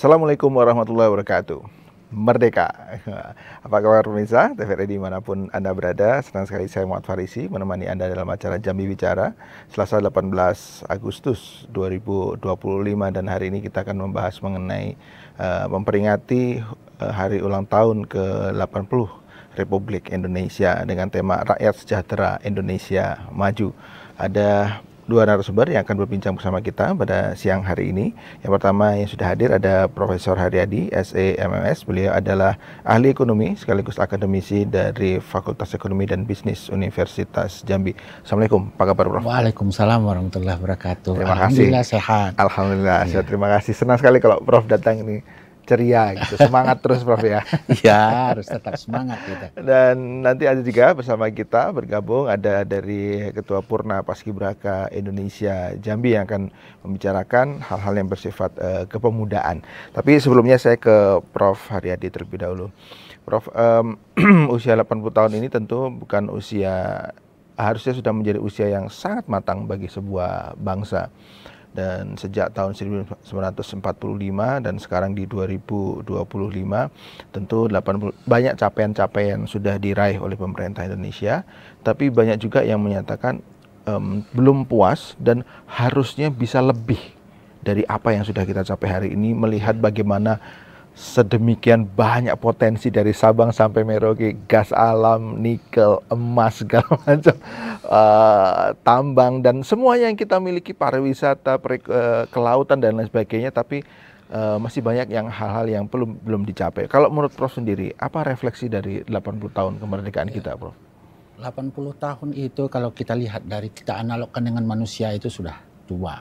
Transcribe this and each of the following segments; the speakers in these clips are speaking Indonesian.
Assalamualaikum warahmatullahi wabarakatuh. Merdeka. Apa kabar pemirsa TVRI dimanapun Anda berada? Senang sekali saya Muhammad Farisi menemani Anda dalam acara Jambi Bicara Selasa 18 Agustus 2025, dan hari ini kita akan membahas mengenai memperingati hari ulang tahun ke-80 Republik Indonesia dengan tema Rakyat Sejahtera Indonesia Maju. Ada dua narasumber yang akan berbincang bersama kita pada siang hari ini. Yang pertama yang sudah hadir ada Profesor Haryadi, SE MMS. Beliau adalah ahli ekonomi sekaligus akademisi dari Fakultas Ekonomi dan Bisnis Universitas Jambi. Assalamualaikum, apa kabar Prof? Waalaikumsalam warahmatullahi wabarakatuh. Terima kasih. Alhamdulillah sehat. Alhamdulillah sehat. Terima kasih. Senang sekali kalau Prof datang ini ceria gitu, semangat terus Prof ya. Ya, harus tetap semangat kita. Dan nanti ada juga bersama kita bergabung ada dari Ketua Purna Paskibraka Indonesia Jambi yang akan membicarakan hal-hal yang bersifat kepemudaan. Tapi sebelumnya saya ke Prof Haryadi terlebih dahulu. Prof, usia 80 tahun ini tentu bukan usia, harusnya sudah menjadi usia yang sangat matang bagi sebuah bangsa. Dan sejak tahun 1945 dan sekarang di 2025 tentu banyak capaian-capaian sudah diraih oleh pemerintah Indonesia, tapi banyak juga yang menyatakan belum puas dan harusnya bisa lebih dari apa yang sudah kita capai hari ini, melihat bagaimana sedemikian banyak potensi dari Sabang sampai Merauke, gas alam, nikel, emas, segala macam, tambang dan semuanya yang kita miliki, pariwisata, kelautan dan lain sebagainya, tapi masih banyak yang hal-hal yang belum dicapai. Kalau menurut Prof sendiri, apa refleksi dari 80 tahun kemerdekaan kita, Prof? 80 tahun itu kalau kita lihat dari kita analogkan dengan manusia itu sudah tua.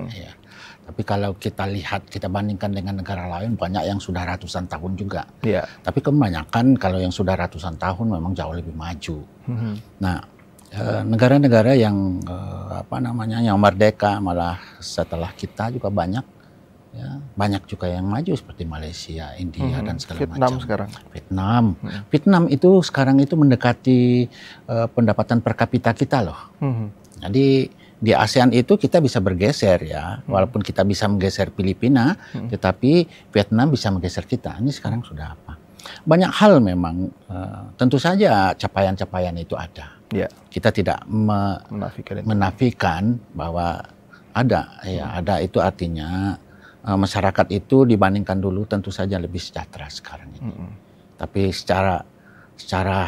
Ya. Tapi kalau kita lihat, kita bandingkan dengan negara lain, banyak yang sudah ratusan tahun juga. Yeah. Tapi kebanyakan kalau yang sudah ratusan tahun memang jauh lebih maju. Nah, negara-negara yang yang merdeka malah setelah kita juga banyak, ya, banyak juga yang maju seperti Malaysia, India dan segala Vietnam macam. sekarang. Vietnam itu sekarang itu mendekati pendapatan per kapita kita loh. Jadi di ASEAN itu kita bisa bergeser ya, walaupun kita bisa menggeser Filipina, tetapi Vietnam bisa menggeser kita. Ini sekarang sudah apa? Banyak hal memang, tentu saja capaian-capaian itu ada. Yeah. Kita tidak menafikan bahwa ada, ya ada itu artinya masyarakat itu dibandingkan dulu tentu saja lebih sejahtera sekarang ini. Tapi secara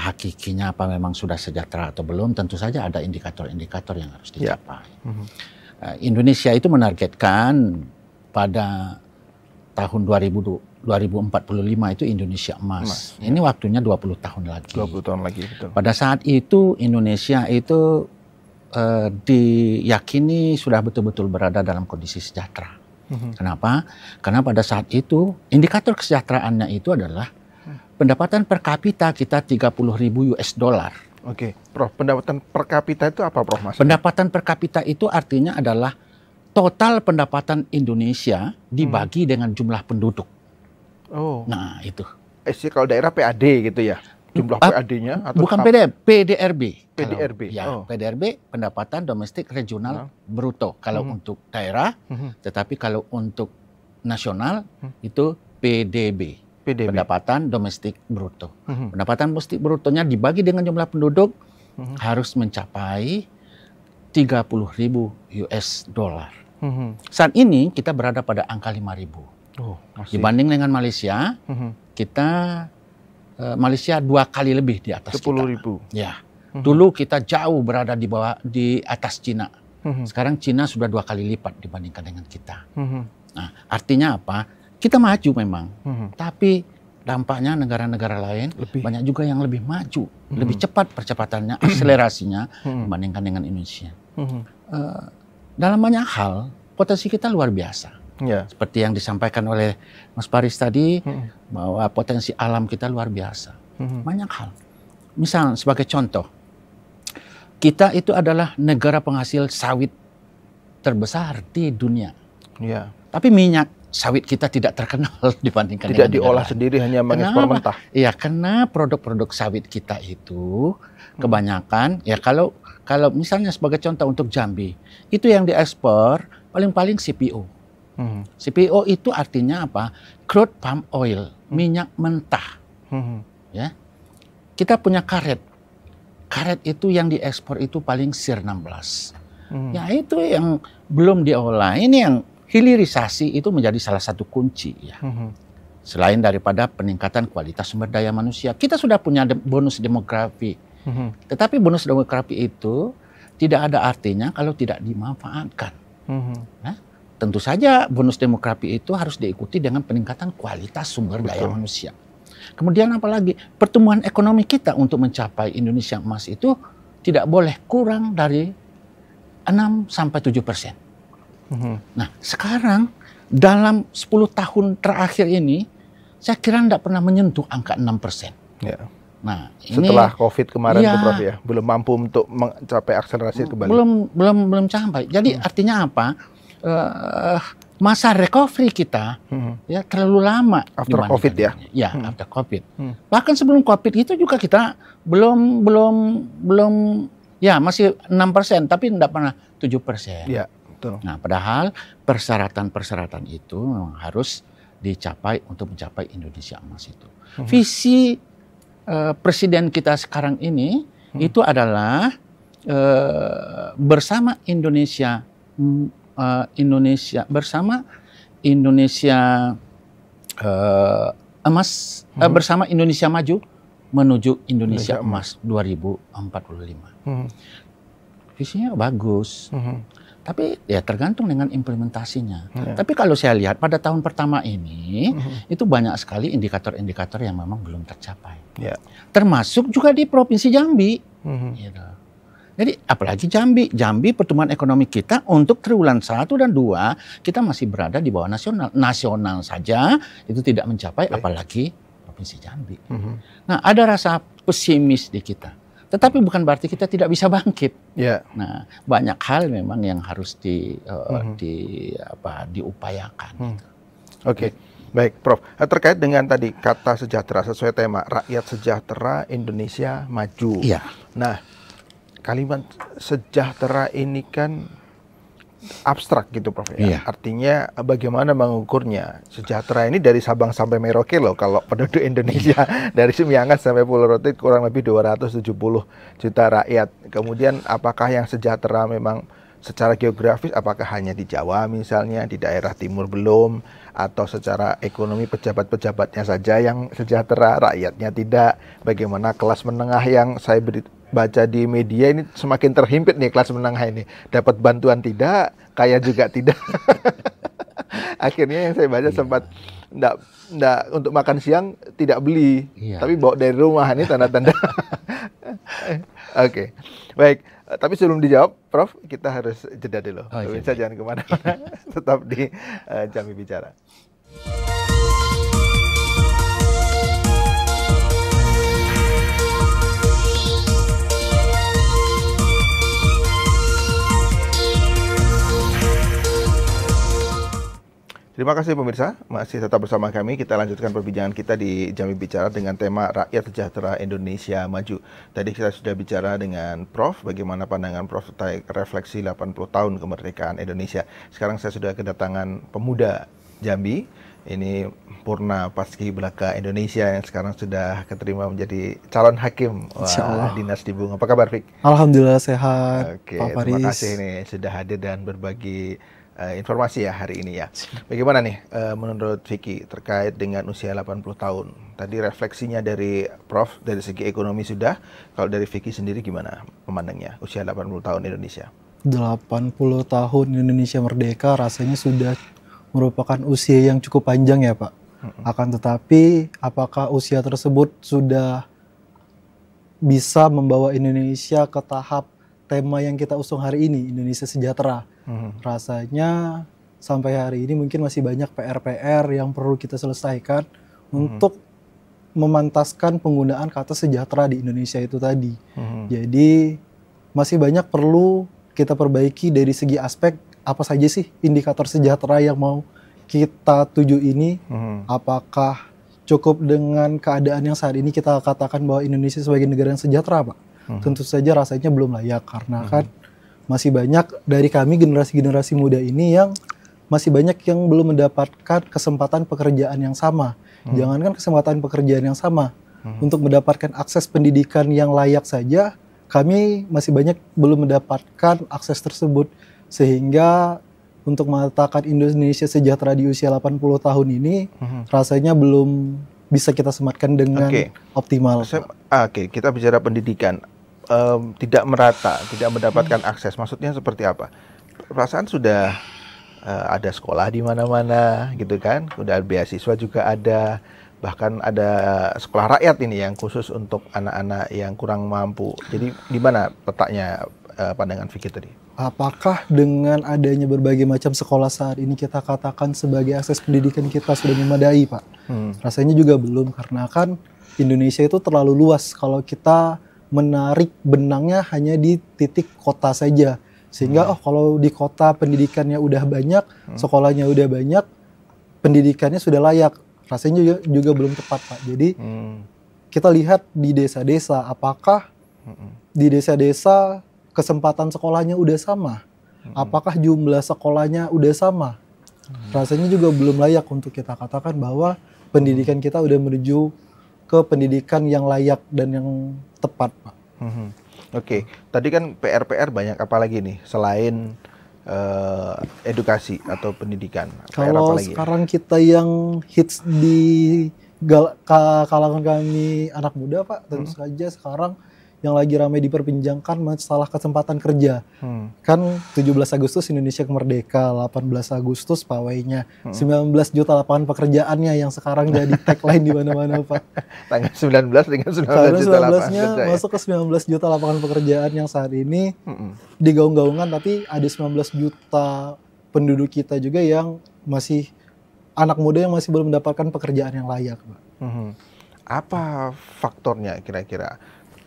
hakikinya apa memang sudah sejahtera atau belum, tentu saja ada indikator-indikator yang harus dicapai. Indonesia itu menargetkan pada tahun 2045 itu Indonesia emas. Ini waktunya 20 tahun lagi. 20 tahun lagi, betul. Pada saat itu Indonesia itu diyakini sudah betul-betul berada dalam kondisi sejahtera. Kenapa? Karena pada saat itu indikator kesejahteraannya itu adalah pendapatan per kapita kita 30.000 US dollar. Oke, Prof, pendapatan per kapita itu apa, Prof? Mas? Pendapatan per kapita itu artinya adalah total pendapatan Indonesia dibagi dengan jumlah penduduk. Oh. Nah, itu. Kalau daerah PAD gitu ya? Jumlah PAD-nya? Bukan PDRB. PDRB. PDRB, pendapatan domestik regional bruto. Kalau untuk daerah, tetapi kalau untuk nasional itu PDB. Pendapatan domestik bruto. Pendapatan domestik brutonya dibagi dengan jumlah penduduk harus mencapai 30.000 US dollar. Saat ini kita berada pada angka 5.000. Dibanding dengan Malaysia, Malaysia 2 kali lebih di atas 10.000. Ya. Dulu kita jauh berada di atas Cina. Sekarang Cina sudah 2 kali lipat dibandingkan dengan kita. Nah, artinya apa? Kita maju memang, tapi dampaknya negara-negara lain banyak juga yang lebih maju, lebih cepat percepatannya, akselerasinya dibandingkan dengan Indonesia. Dalam banyak hal, potensi kita luar biasa. Seperti yang disampaikan oleh Mas Paris tadi, bahwa potensi alam kita luar biasa. Banyak hal. Misal sebagai contoh, kita itu adalah negara penghasil sawit terbesar di dunia. Tapi minyak sawit kita tidak terkenal dibandingkan tidak diolah sendiri, hanya mengekspor mentah. Iya, karena produk-produk sawit kita itu kebanyakan ya kalau misalnya sebagai contoh untuk Jambi, itu yang diekspor paling-paling CPO. CPO itu artinya apa? Crude palm oil, minyak mentah. Ya. Kita punya karet. Karet itu yang diekspor itu paling SIR 16. Ya itu yang belum diolah. Ini yang hilirisasi itu menjadi salah satu kunci ya. Selain daripada peningkatan kualitas sumber daya manusia, kita sudah punya bonus demografi. Tetapi bonus demografi itu tidak ada artinya kalau tidak dimanfaatkan. Nah, tentu saja bonus demografi itu harus diikuti dengan peningkatan kualitas sumber daya manusia. Kemudian apalagi pertumbuhan ekonomi kita untuk mencapai Indonesia Emas itu tidak boleh kurang dari 6-7%. Nah, sekarang dalam 10 tahun terakhir ini saya kira tidak pernah menyentuh angka 6%. Ya. Nah, setelah ini, COVID kemarin ya, tuh Prof ya, belum mampu untuk mencapai akselerasi kembali. Belum sampai. Jadi artinya apa? Masa recovery kita ya terlalu lama after COVID ya. Ya, after COVID. Bahkan sebelum COVID itu juga kita belum ya masih 6%, tapi tidak pernah 7%. Ya, betul. Nah, padahal persyaratan itu memang harus dicapai untuk mencapai Indonesia Emas itu. Visi presiden kita sekarang ini itu adalah bersama Indonesia bersama Indonesia Emas bersama Indonesia Maju menuju Indonesia Emas 2045. Visinya bagus. Tapi ya tergantung dengan implementasinya. Tapi kalau saya lihat pada tahun pertama ini itu banyak sekali indikator-indikator yang memang belum tercapai. Termasuk juga di Provinsi Jambi. Gitu. Jadi apalagi Jambi pertumbuhan ekonomi kita untuk triwulan 1 dan 2 kita masih berada di bawah nasional. Nasional saja itu tidak mencapai, apalagi Provinsi Jambi. Nah, ada rasa pesimis di kita. Tetapi bukan berarti kita tidak bisa bangkit. Nah, banyak hal memang yang harus diupayakan. Oke, baik Prof. Terkait dengan tadi kata sejahtera sesuai tema rakyat sejahtera Indonesia maju. Nah, kalimat sejahtera ini kan abstrak gitu Prof ya. Artinya bagaimana mengukurnya? Sejahtera ini dari Sabang sampai Merauke loh. Kalau penduduk Indonesia dari Semiangas sampai Pulau Rote kurang lebih 270 juta rakyat. Kemudian apakah yang sejahtera memang secara geografis, apakah hanya di Jawa misalnya, di daerah timur belum, atau secara ekonomi pejabat-pejabatnya saja yang sejahtera, rakyatnya tidak? Bagaimana kelas menengah yang saya baca di media ini semakin terhimpit nih kelas menengah ini, dapat bantuan tidak, kaya juga tidak. Akhirnya yang saya baca sempat enggak untuk makan siang tidak beli, tapi bawa dari rumah, ini tanda-tanda. Oke, baik. Tapi sebelum dijawab, Prof, kita harus jeda dulu. Pemirsa jangan kemana-mana, tetap di Jambi Bicara. Terima kasih pemirsa, masih tetap bersama kami. Kita lanjutkan perbincangan kita di Jambi Bicara dengan tema Rakyat Sejahtera Indonesia Maju. Tadi kita sudah bicara dengan Prof, bagaimana pandangan Prof terkait refleksi 80 tahun kemerdekaan Indonesia. Sekarang saya sudah kedatangan pemuda Jambi, ini Purna Paskibraka Indonesia yang sekarang sudah keterima menjadi calon hakim Dinas Dibung. Apa kabar, Fik? Alhamdulillah sehat, Oke, Pak Faris. Terima kasih nih sudah hadir dan berbagi informasi ya hari ini ya. Bagaimana nih menurut Vicky terkait dengan usia 80 tahun? Tadi refleksinya dari Prof dari segi ekonomi sudah. Kalau dari Vicky sendiri gimana memandangnya usia 80 tahun Indonesia? 80 tahun Indonesia merdeka rasanya sudah merupakan usia yang cukup panjang ya Pak. Akan tetapi apakah usia tersebut sudah bisa membawa Indonesia ke tahap tema yang kita usung hari ini, Indonesia Sejahtera? Rasanya sampai hari ini mungkin masih banyak PR-PR yang perlu kita selesaikan untuk memantaskan penggunaan kata sejahtera di Indonesia itu tadi. Jadi masih banyak perlu kita perbaiki dari segi aspek apa saja sih indikator sejahtera yang mau kita tuju ini. Apakah cukup dengan keadaan yang saat ini kita katakan bahwa Indonesia sebagai negara yang sejahtera, Pak? Tentu saja rasanya belum layak karena kan masih banyak dari kami generasi-generasi muda ini yang masih banyak yang belum mendapatkan kesempatan pekerjaan yang sama. Jangankan kesempatan pekerjaan yang sama, untuk mendapatkan akses pendidikan yang layak saja, kami masih banyak belum mendapatkan akses tersebut. Sehingga untuk mengatakan Indonesia sejahtera di usia 80 tahun ini, rasanya belum bisa kita sematkan dengan optimal. Oke, kita bicara pendidikan. Tidak merata, tidak mendapatkan akses. Maksudnya seperti apa? Perasaan sudah ada sekolah di mana-mana, gitu kan? Udah beasiswa juga ada. Bahkan ada sekolah rakyat ini yang khusus untuk anak-anak yang kurang mampu. Jadi di mana letaknya pandangan Vicky tadi? Apakah dengan adanya berbagai macam sekolah saat ini kita katakan sebagai akses pendidikan kita sudah memadai, Pak? Rasanya juga belum, karena kan Indonesia itu terlalu luas kalau kita menarik benangnya hanya di titik kota saja. Sehingga kalau di kota pendidikannya udah banyak, sekolahnya udah banyak, pendidikannya sudah layak. Rasanya juga belum tepat, Pak. Jadi kita lihat di desa-desa, apakah di desa-desa kesempatan sekolahnya udah sama? Apakah jumlah sekolahnya udah sama? Rasanya juga belum layak untuk kita katakan bahwa pendidikan kita udah menuju ke pendidikan yang layak dan yang tepat, Pak. Oke, tadi kan PR banyak, apalagi nih selain edukasi atau pendidikan? Kalau sekarang kita yang hits di kalangan kami anak muda, Pak, tentu saja sekarang yang lagi ramai diperbincangkan masalah kesempatan kerja. Kan 17 Agustus Indonesia merdeka, 18 Agustus pawainya, 19 juta lapangan pekerjaannya yang sekarang jadi tagline di mana-mana, Pak. Tanggal 19 dengan 19 juta lapangan kerja. Masuk ke 19 juta lapangan pekerjaan yang saat ini digaung-gaungkan, tapi ada 19 juta penduduk kita juga yang masih anak muda yang masih belum mendapatkan pekerjaan yang layak, Pak. Apa faktornya kira-kira?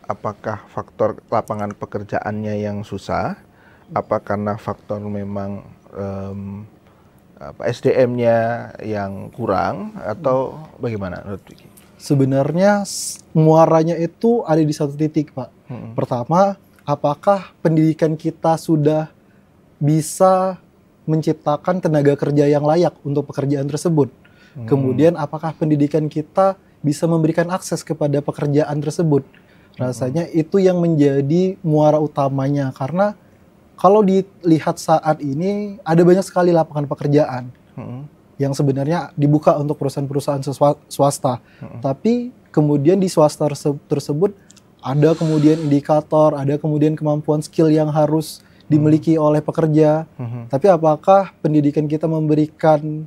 Apakah faktor lapangan pekerjaannya yang susah? Apa karena faktor memang SDM-nya yang kurang? Atau bagaimana menurut Vicky? Sebenarnya muaranya itu ada di satu titik, Pak. Pertama, apakah pendidikan kita sudah bisa menciptakan tenaga kerja yang layak untuk pekerjaan tersebut? Kemudian apakah pendidikan kita bisa memberikan akses kepada pekerjaan tersebut? Rasanya itu yang menjadi muara utamanya, karena kalau dilihat saat ini ada banyak sekali lapangan pekerjaan yang sebenarnya dibuka untuk perusahaan-perusahaan swasta. Tapi kemudian di swasta tersebut ada kemudian indikator, ada kemudian kemampuan skill yang harus dimiliki oleh pekerja. Tapi apakah pendidikan kita memberikan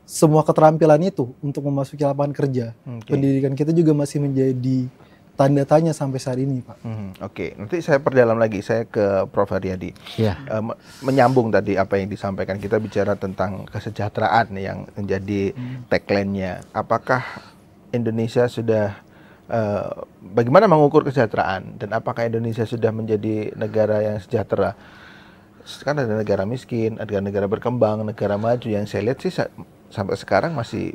semua keterampilan itu untuk memasuki lapangan kerja? Pendidikan kita juga masih menjadi tanda tanya sampai saat ini, Pak. Oke, nanti saya perdalam lagi. Saya ke Prof. Haryadi. Menyambung tadi apa yang disampaikan, kita bicara tentang kesejahteraan yang menjadi tagline-nya. Apakah Indonesia sudah bagaimana mengukur kesejahteraan, dan apakah Indonesia sudah menjadi negara yang sejahtera? Sekarang ada negara miskin, ada negara berkembang, negara maju. Yang saya lihat sih sampai sekarang masih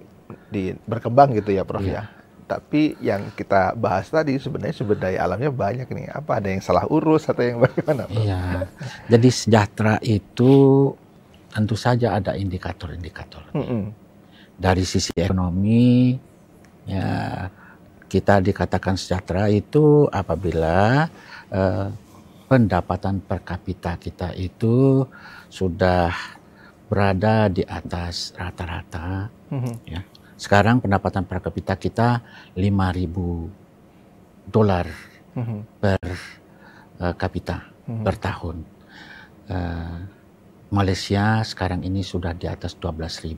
berkembang gitu ya, Prof. Ya. Tapi yang kita bahas tadi sebenarnya sumber daya alamnya banyak nih. Apa ada yang salah urus atau yang bagaimana? Iya. Jadi sejahtera itu tentu saja ada indikator-indikator. Dari sisi ekonomi, ya kita dikatakan sejahtera itu apabila pendapatan per kapita kita itu sudah berada di atas rata-rata, ya. Sekarang pendapatan per kapita kita $5.000 per kapita per tahun. Malaysia sekarang ini sudah di atas 12.000.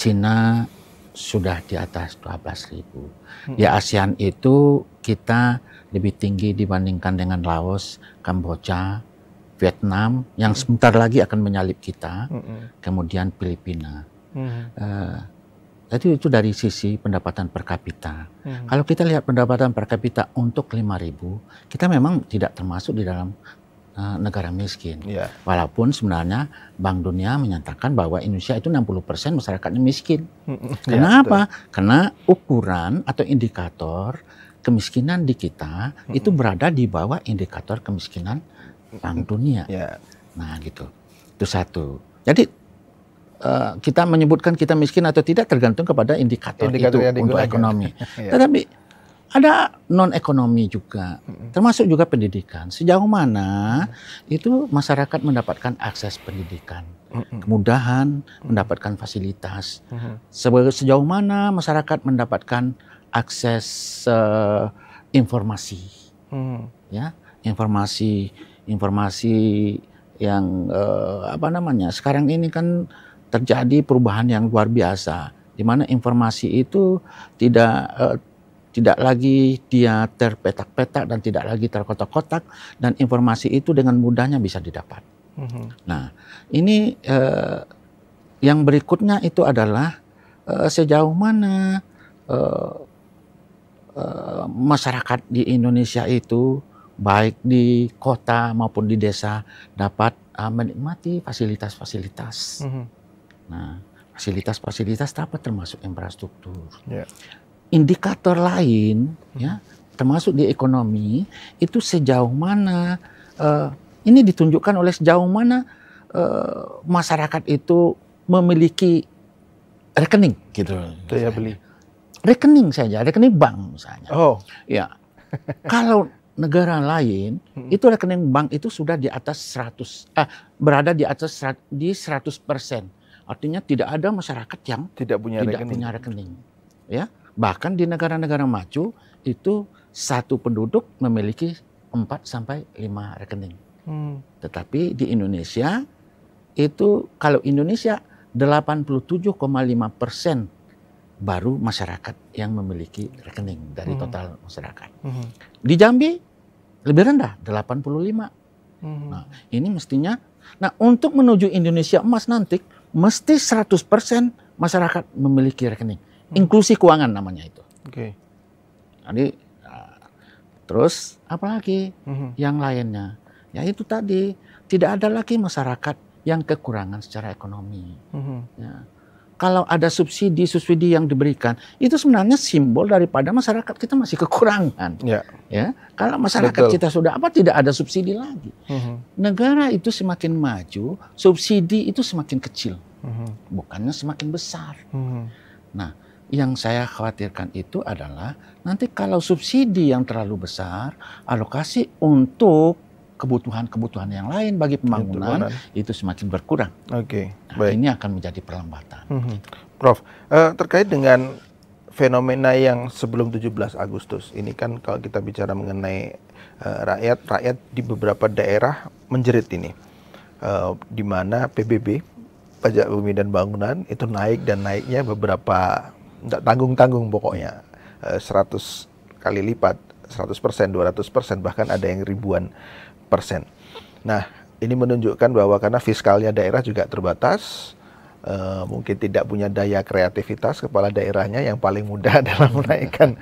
Cina sudah di atas 12.000. Di ASEAN itu kita lebih tinggi dibandingkan dengan Laos, Kamboja, Vietnam yang sebentar lagi akan menyalip kita, kemudian Filipina. Jadi itu dari sisi pendapatan per kapita. Kalau kita lihat pendapatan per kapita untuk 5.000, kita memang tidak termasuk di dalam negara miskin. Walaupun sebenarnya Bank Dunia menyatakan bahwa Indonesia itu 60% masyarakatnya miskin. Kenapa? Karena ukuran atau indikator kemiskinan di kita itu berada di bawah indikator kemiskinan Bank Dunia. Nah gitu. Itu satu. Jadi kita menyebutkan kita miskin atau tidak tergantung kepada indikator itu yang untuk digunakan. ekonomi. Ya. Tetapi ada non ekonomi juga, termasuk juga pendidikan. Sejauh mana itu masyarakat mendapatkan akses pendidikan, kemudahan mendapatkan fasilitas. Sejauh mana masyarakat mendapatkan akses informasi, ya, informasi yang sekarang ini kan terjadi perubahan yang luar biasa, di mana informasi itu tidak lagi dia terpetak-petak dan tidak lagi terkotak-kotak, dan informasi itu dengan mudahnya bisa didapat. Nah, ini yang berikutnya itu adalah sejauh mana masyarakat di Indonesia itu baik di kota maupun di desa dapat menikmati fasilitas-fasilitas. Nah, fasilitas-fasilitas dapat termasuk infrastruktur. Yeah. Indikator lain, ya, termasuk di ekonomi itu sejauh mana ini ditunjukkan oleh sejauh mana masyarakat itu memiliki rekening, gitu. Daya beli. Rekening saja, rekening bank misalnya. Oh, Ya, kalau negara lain itu rekening bank itu sudah di atas 100 di 100%. Artinya tidak ada masyarakat yang tidak punya rekening. Ya, bahkan di negara-negara maju itu satu penduduk memiliki 4 sampai 5 rekening. Tetapi di Indonesia itu kalau Indonesia 87,5% baru masyarakat yang memiliki rekening dari total masyarakat. Di Jambi lebih rendah, 85. Nah, ini mestinya, untuk menuju Indonesia emas nanti, mesti 100% masyarakat memiliki rekening. Inklusi keuangan namanya itu. Oke. Jadi, terus apalagi yang lainnya? Ya itu tadi, tidak ada lagi masyarakat yang kekurangan secara ekonomi. Ya. Kalau ada subsidi yang diberikan, itu sebenarnya simbol daripada masyarakat kita masih kekurangan. Ya, kalau masyarakat kita sudah tidak ada subsidi lagi. Negara itu semakin maju, subsidi itu semakin kecil, bukannya semakin besar. Nah, yang saya khawatirkan itu adalah nanti kalau subsidi yang terlalu besar, alokasi untuk kebutuhan-kebutuhan yang lain bagi pembangunan itu semakin berkurang. Oke, baik. Ini akan menjadi perlambatan. Prof, terkait dengan fenomena yang sebelum 17 Agustus, ini kan kalau kita bicara mengenai rakyat di beberapa daerah menjerit ini, di mana PBB, pajak bumi dan bangunan itu naik dan naiknya beberapa, nggak tanggung-tanggung pokoknya, 100 kali lipat, 100%, 200%, bahkan ada yang ribuan persen. Nah, ini menunjukkan bahwa karena fiskalnya daerah juga terbatas, mungkin tidak punya daya kreativitas kepala daerahnya yang paling mudah dalam menaikkan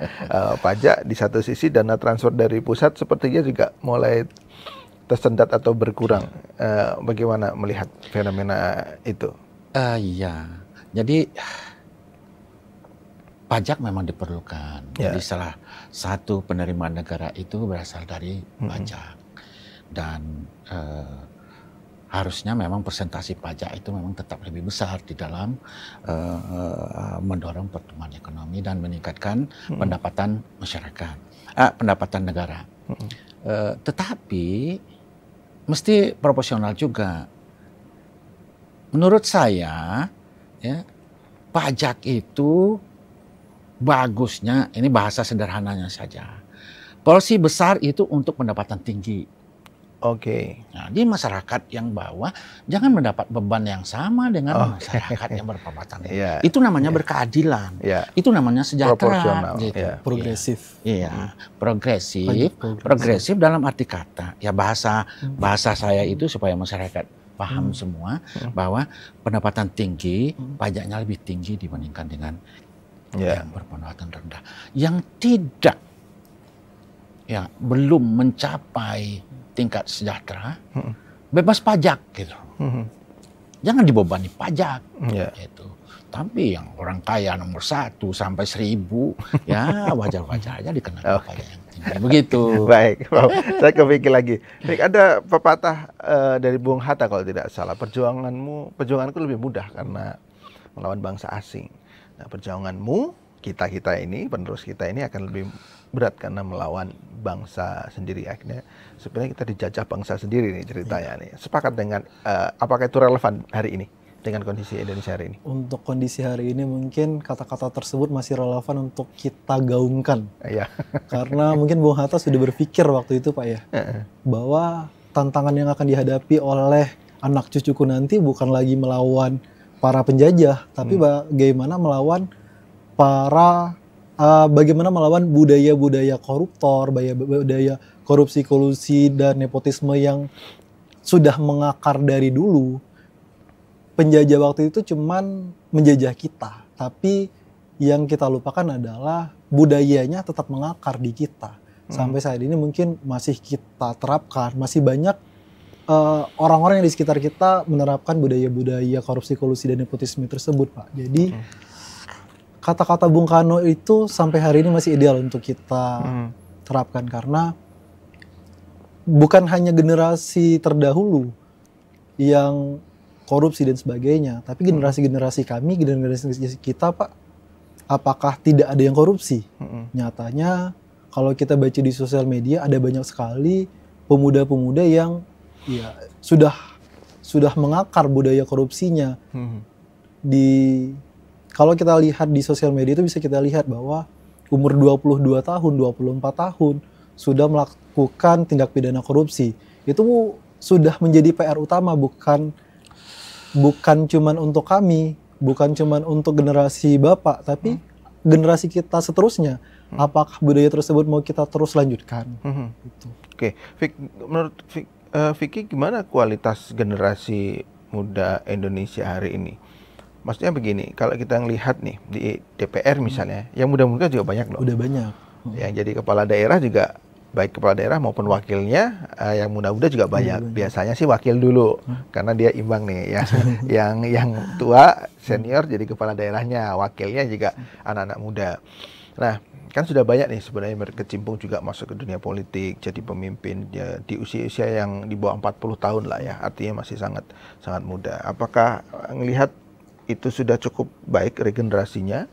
pajak. Di satu sisi dana transfer dari pusat sepertinya juga mulai tersendat atau berkurang. Bagaimana melihat fenomena itu? Iya, jadi pajak memang diperlukan. Jadi salah satu penerimaan negara itu berasal dari pajak. Dan harusnya memang persentase pajak itu memang tetap lebih besar di dalam mendorong pertumbuhan ekonomi dan meningkatkan pendapatan masyarakat, pendapatan negara. Tetapi mesti proporsional juga. Menurut saya, ya, pajak itu bagusnya, ini bahasa sederhananya saja, porsi besar itu untuk pendapatan tinggi. Oke. Nah, di masyarakat yang bawah jangan mendapat beban yang sama dengan masyarakat yang berpendapatan tinggi. Itu namanya berkeadilan. Itu namanya sejahtera. Gitu. Progresif. Iya, progresif dalam arti kata. Ya bahasa saya itu supaya masyarakat paham semua bahwa pendapatan tinggi pajaknya lebih tinggi dibandingkan dengan yang berpendapatan rendah, yang tidak, ya belum mencapai tingkat sejahtera, bebas pajak gitu. Jangan dibebani pajak gitu. Tapi yang orang kaya nomor 1 sampai 1000, ya wajar-wajar aja dikenakan pajak yang tinggi. Begitu. Baik, wow. Saya kepikir lagi. Baik, ada pepatah dari Bung Hatta kalau tidak salah, perjuanganku lebih mudah karena melawan bangsa asing. Nah, perjuanganmu, kita ini, penerus kita ini akan lebih berat karena melawan bangsa sendiri. Akhirnya sebenarnya kita dijajah bangsa sendiri nih ceritanya nih. Sepakat dengan apakah itu relevan hari ini dengan kondisi Indonesia hari ini? Untuk kondisi hari ini mungkin kata-kata tersebut masih relevan untuk kita gaungkan. Iya. Karena mungkin Bung Hatta sudah berpikir waktu itu Pak ya, bahwa tantangan yang akan dihadapi oleh anak cucuku nanti bukan lagi melawan para penjajah, tapi bagaimana melawan bagaimana melawan budaya-budaya koruptor, budaya korupsi, kolusi, dan nepotisme yang sudah mengakar dari dulu. Penjajah waktu itu cuman menjajah kita, tapi yang kita lupakan adalah budayanya tetap mengakar di kita. Sampai saat ini mungkin masih kita terapkan, masih banyak orang-orang yang di sekitar kita menerapkan budaya-budaya korupsi, kolusi, dan nepotisme tersebut, Pak. Jadi kata-kata Bung Karno itu sampai hari ini masih ideal untuk kita terapkan, karena bukan hanya generasi terdahulu yang korupsi dan sebagainya, tapi generasi-generasi kami, generasi kita, Pak, apakah tidak ada yang korupsi? Nyatanya kalau kita baca di sosial media ada banyak sekali pemuda-pemuda yang ya sudah mengakar budaya korupsinya. Kalau kita lihat di sosial media itu bisa kita lihat bahwa umur 22 tahun, 24 tahun sudah melakukan tindak pidana korupsi. Itu sudah menjadi PR utama, bukan cuman untuk kami, bukan cuman untuk generasi Bapak, tapi generasi kita seterusnya. Apakah budaya tersebut mau kita terus lanjutkan? Gitu. Oke, menurut Vicky gimana kualitas generasi muda Indonesia hari ini? Maksudnya begini, kalau kita ngelihat nih di DPR misalnya, yang muda-muda juga banyak loh. Udah banyak. Yang jadi kepala daerah juga, baik kepala daerah maupun wakilnya, yang muda-muda juga banyak. Biasanya sih wakil dulu, karena dia imbang nih, ya. yang tua senior jadi kepala daerahnya, wakilnya juga anak-anak muda. Nah, kan sudah banyak nih sebenarnya berkecimpung juga masuk ke dunia politik, jadi pemimpin ya, di usia-usia yang di bawah 40 tahun lah ya, artinya masih sangat muda. Apakah ngelihat itu sudah cukup baik regenerasinya,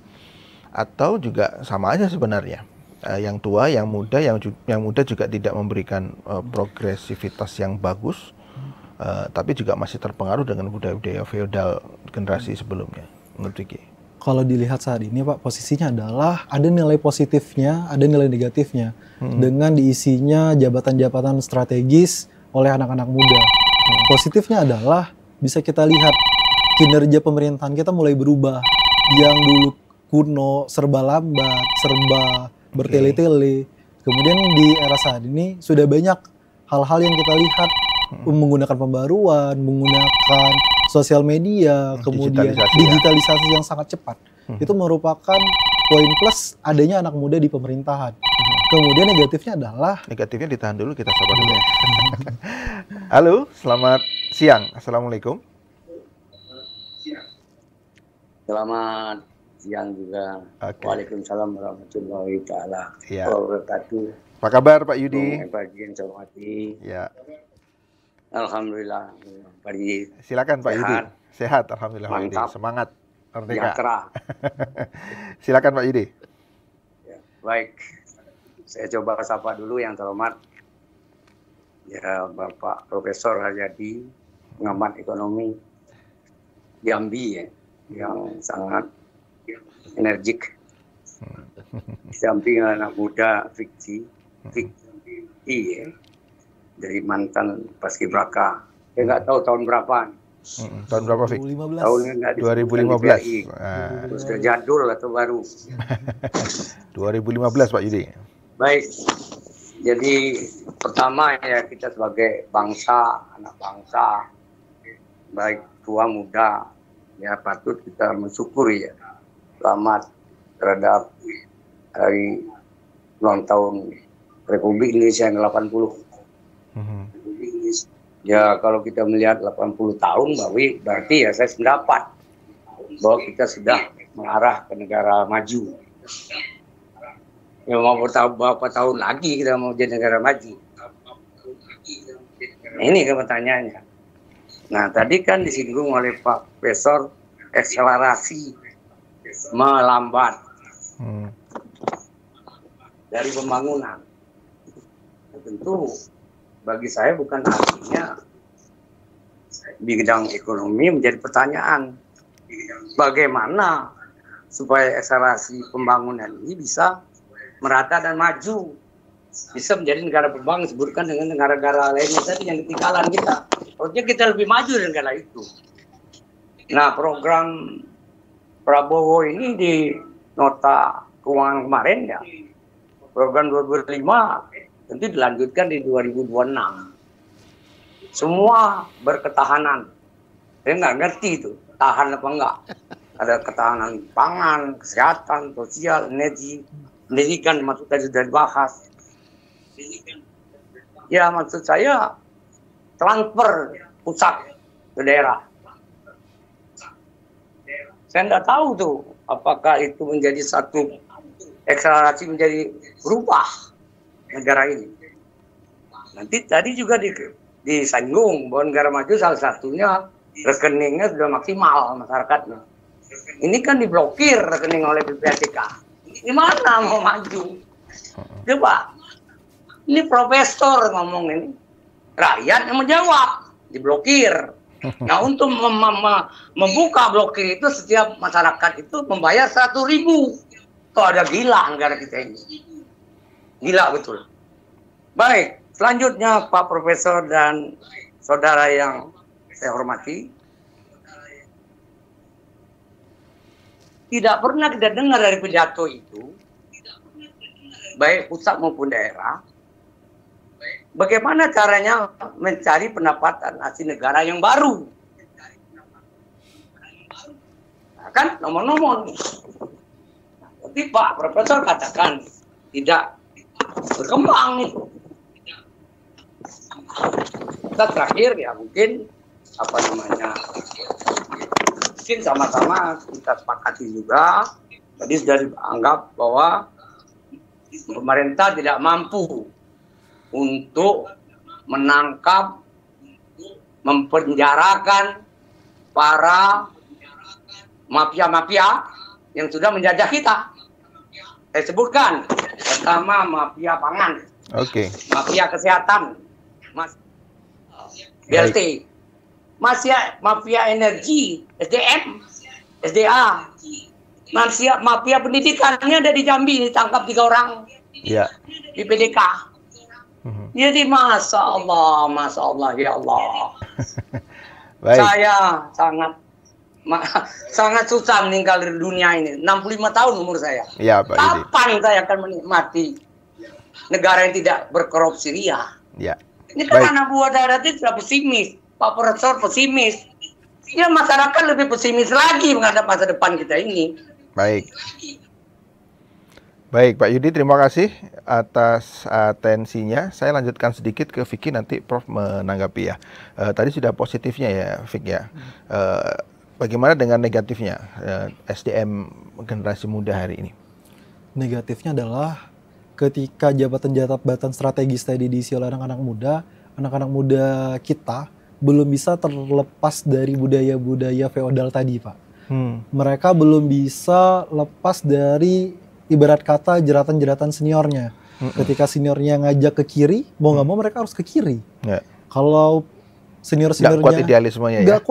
atau juga sama aja sebenarnya? Yang tua, yang muda juga tidak memberikan progresivitas yang bagus, tapi juga masih terpengaruh dengan budaya-budaya feodal generasi sebelumnya. Menurut Vicky? Kalau dilihat saat ini, Pak, posisinya adalah ada nilai positifnya, ada nilai negatifnya dengan diisinya jabatan-jabatan strategis oleh anak-anak muda. Positifnya adalah bisa kita lihat kinerja pemerintahan kita mulai berubah. Yang dulu kuno, serba lambat, serba bertele-tele. Kemudian di era saat ini sudah banyak hal-hal yang kita lihat menggunakan pembaruan, menggunakan sosial media, kemudian digitalisasi yang sangat cepat. Itu merupakan poin plus adanya anak muda di pemerintahan. Kemudian negatifnya adalah... Negatifnya ditahan dulu, kita sabar dulu. Halo, selamat siang. Assalamualaikum. Selamat siang juga. Waalaikumsalam warahmatullahi taala wabarakatuh. Apa kabar Pak Yudi? Bagian saya hormati. Ya. Alhamdulillah, Pak Yudi. Silakan Pak Yudi. Sehat, alhamdulillah. Mantap. Yudi. Semangat, merdeka. Silakan Pak Yudi. Ya, baik, saya coba sapa dulu yang terhormat. Ya, Bapak Profesor Haryadi, pengamat ekonomi Jambi ya, yang sangat energik. Samping anak muda Vicky ya, dari mantan paskibraka. Saya nggak tahu tahun berapa. Tahun berapa, Fik? 2015. Tahunnya 2015. Sudah jadul atau baru? 2015 Pak Yudi. Baik. Jadi pertama ya, kita sebagai bangsa, anak bangsa, baik tua muda, ya patut kita mensyukuri ya. Selamat terhadap hari ulang tahun Republik Indonesia yang ke-80. Ya kalau kita melihat 80 tahun berarti ya saya sependapat bahwa kita sudah mengarah ke negara maju. Ya mau berapa tahun lagi kita mau jadi negara maju? Nah, ini kan pertanyaannya. Nah, tadi kan disinggung oleh Pak Profesor akselerasi melambat dari pembangunan. Tentu bagi saya bukan artinya bidang ekonomi menjadi pertanyaan. Bagaimana supaya akselerasi pembangunan ini bisa merata dan maju, bisa menjadi negara berkembang, disebutkan dengan negara-negara lainnya tadi yang ketinggalan kita. Harusnya kita lebih maju dari negara itu. Nah, program Prabowo ini di nota keuangan kemarin ya, program 2005 tentu dilanjutkan di 2026. Semua berketahanan. Saya nggak ngerti itu, tahan apa enggak. Ada ketahanan pangan, kesehatan, sosial, energi, pendidikan maksud tadi sudah dibahas. Ya maksud saya transfer pusat ke daerah. Saya nggak tahu tuh apakah itu menjadi satu akselerasi menjadi berubah negara ini. Nanti tadi juga disinggung bahwa negara maju salah satunya rekeningnya sudah maksimal masyarakatnya. Ini kan diblokir rekening oleh PPATK. Gimana mau maju? Coba. Ini profesor ngomong ini. Rakyat yang menjawab. Diblokir. Nah untuk membuka blokir itu setiap masyarakat itu membayar 100.000. Kok ada gila negara kita ini. Gila betul. Baik. Selanjutnya Pak Profesor dan saudara yang saya hormati. Tidak pernah kita dengar dari pidato itu, baik pusat maupun daerah, bagaimana caranya mencari pendapatan asli negara yang baru. Nah, kan nomor-nomor. Tapi Pak Profesor katakan tidak berkembang itu. Kita terakhir ya mungkin mungkin sama-sama kita sepakati juga. Tadi sudah dianggap bahwa pemerintah tidak mampu untuk menangkap, mempenjarakan para mafia-mafia yang sudah menjajah kita. Saya sebutkan pertama mafia pangan, mafia kesehatan, BLT, mafia energi, SDM, SDA, mafia pendidikannya ada di Jambi, ditangkap 3 orang di PDK. Jadi masya Allah ya Allah. Saya sangat susah meninggal di dunia ini. 65 tahun umur saya. Ya, Pak Kapan saya akan menikmati negara yang tidak berkorupsi ria? Ya. Ini kan anak buah daerah itu sudah pesimis. Pak Profesor pesimis. Ya masyarakat lebih pesimis lagi menghadap masa depan kita ini. Baik. Baik, Pak Yudi, terima kasih atas atensinya. Saya lanjutkan sedikit ke Vicky, nanti Prof menanggapi ya. Tadi sudah positifnya ya, Vicky ya. Bagaimana dengan negatifnya SDM generasi muda hari ini? Negatifnya adalah ketika jabatan-jabatan strategis tadi diisi oleh anak-anak muda kita belum bisa terlepas dari budaya-budaya feodal tadi, Pak. Mereka belum bisa lepas dari ibarat kata jeratan-jeratan seniornya. Ketika seniornya ngajak ke kiri, mau nggak mau mereka harus ke kiri. Kalau senior-seniornya nggak kuat idealismenya ya? Nggak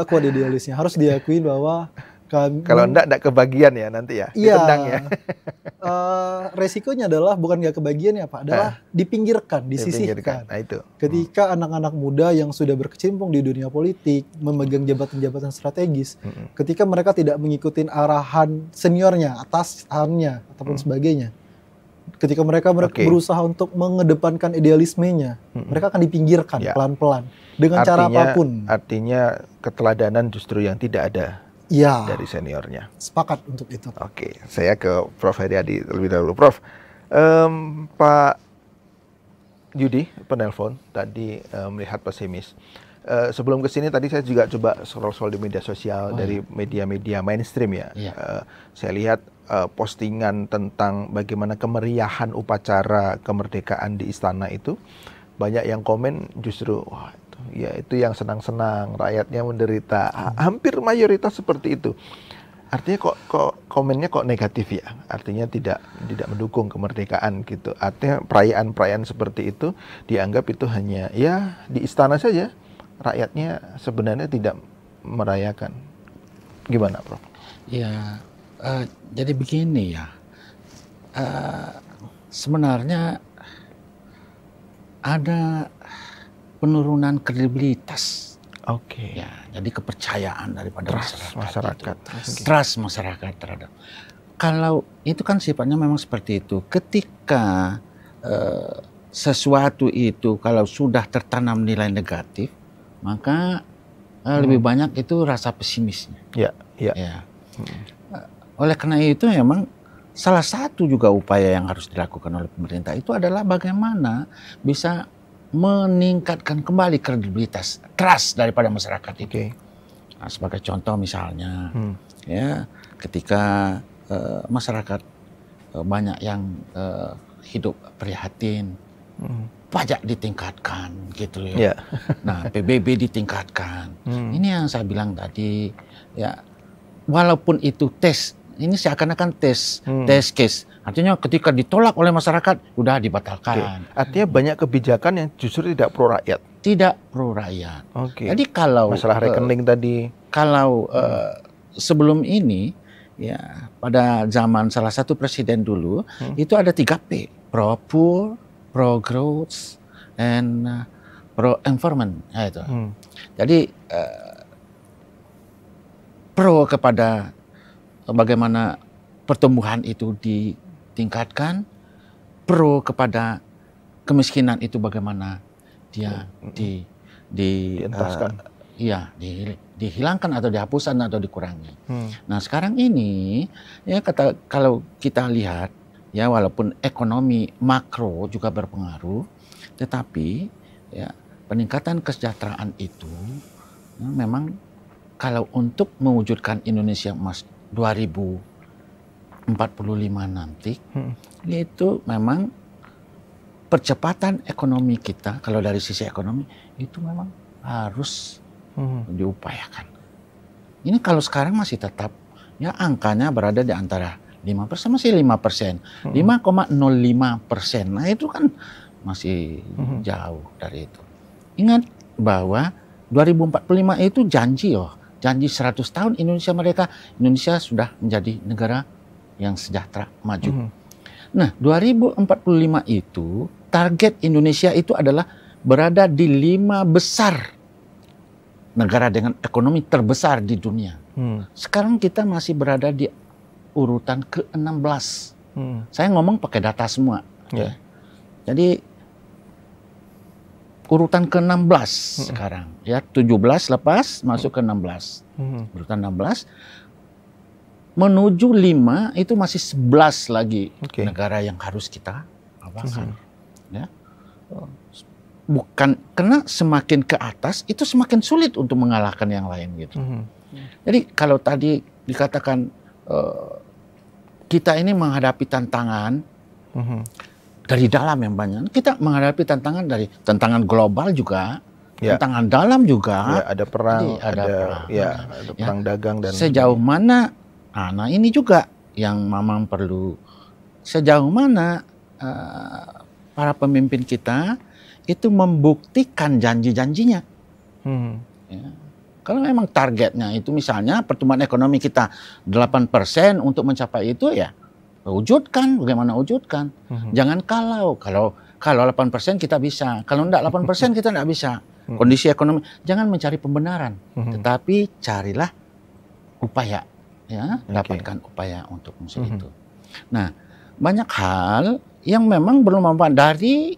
kuat idealisnya. Harus diakui bahwa kalau enggak kebagian ya nanti ya, ditendang ya. Resikonya adalah bukan nggak kebagian ya Pak, adalah dipinggirkan, disisihkan. Nah, itu. Ketika anak-anak muda yang sudah berkecimpung di dunia politik, memegang jabatan-jabatan strategis, ketika mereka tidak mengikuti arahan seniornya, atasannya, ataupun sebagainya, ketika mereka berusaha untuk mengedepankan idealismenya, mereka akan dipinggirkan pelan-pelan dengan cara apapun. Artinya keteladanan justru yang tidak ada dari seniornya. Sepakat untuk itu. Oke, saya ke Prof Heriadi lebih dahulu. Prof, Pak Yudi penelpon tadi melihat pesimis. sebelum kesini tadi saya juga coba scroll di media sosial dari media-media mainstream ya. Saya lihat postingan tentang bagaimana kemeriahan upacara kemerdekaan di istana itu, banyak yang komen justru wah itu yang senang-senang, rakyatnya menderita. Hampir mayoritas seperti itu. Artinya kok komennya kok negatif ya? Artinya tidak mendukung kemerdekaan gitu. Artinya perayaan-perayaan seperti itu dianggap itu hanya ya di istana saja. Rakyatnya sebenarnya tidak merayakan. Gimana, Prof? Ya, jadi begini ya. Sebenarnya ada penurunan kredibilitas. Oke. Ya, jadi kepercayaan daripada masyarakat. Trust masyarakat terhadap. Kalau itu kan sifatnya memang seperti itu. Ketika sesuatu itu kalau sudah tertanam nilai negatif, maka lebih banyak itu rasa pesimisnya. Ya. Oleh karena itu memang salah satu juga upaya yang harus dilakukan oleh pemerintah itu adalah bagaimana bisa meningkatkan kembali kredibilitas, trust daripada masyarakat itu. Nah, sebagai contoh misalnya, ya ketika masyarakat banyak yang hidup prihatin, pajak ditingkatkan, gitu ya. Nah, PBB ditingkatkan. Ini yang saya bilang tadi, ya walaupun itu tes, ini seakan-akan tes case. Artinya ketika ditolak oleh masyarakat, udah dibatalkan. Artinya banyak kebijakan yang justru tidak pro rakyat. Tidak pro rakyat. Jadi kalau masalah rekening tadi, kalau sebelum ini, ya pada zaman salah satu presiden dulu, itu ada 3P, pro poor, pro growth, and pro environment. Nah, itu. Jadi pro kepada bagaimana pertumbuhan itu ditingkatkan, pro kepada kemiskinan itu bagaimana dia dientaskan, dihilangkan atau dihapuskan atau dikurangi. Nah sekarang ini ya kalau kita lihat ya walaupun ekonomi makro juga berpengaruh, tetapi ya peningkatan kesejahteraan itu ya, memang kalau untuk mewujudkan Indonesia Emas 2045 nanti, itu memang percepatan ekonomi kita, kalau dari sisi ekonomi, itu memang harus diupayakan. Ini kalau sekarang masih tetap, ya angkanya berada di antara 5%, masih 5%, 5,05%. Nah itu kan masih jauh dari itu. Ingat bahwa 2045 itu janji janji 100 tahun Indonesia merdeka, Indonesia sudah menjadi negara yang sejahtera, maju. Nah, 2045 itu target Indonesia itu adalah berada di 5 besar negara dengan ekonomi terbesar di dunia. Sekarang kita masih berada di urutan ke-16. Saya ngomong pakai data semua. Jadi urutan ke-16 sekarang, ya 17 lepas masuk ke 16, urutan 16 menuju 5 itu masih 11 lagi negara yang harus kita awakan, ya. Bukan karena semakin ke atas itu semakin sulit untuk mengalahkan yang lain gitu. Jadi kalau tadi dikatakan kita ini menghadapi tantangan dari dalam yang banyak. Kita menghadapi tantangan dari tantangan global juga, tantangan dalam juga. Ada perang, ada perang dagang dan sejauh mana? Nah ini juga yang memang perlu. Sejauh mana para pemimpin kita itu membuktikan janji-janjinya. Ya. Kalau memang targetnya itu misalnya pertumbuhan ekonomi kita 8% untuk mencapai itu ya. Wujudkan, bagaimana wujudkan. Jangan kalau 8% kita bisa, kalau enggak 8% kita enggak bisa. Kondisi ekonomi, jangan mencari pembenaran, tetapi carilah upaya, ya, dapatkan upaya untuk musuh itu. Nah, banyak hal yang memang belum mampu. Dari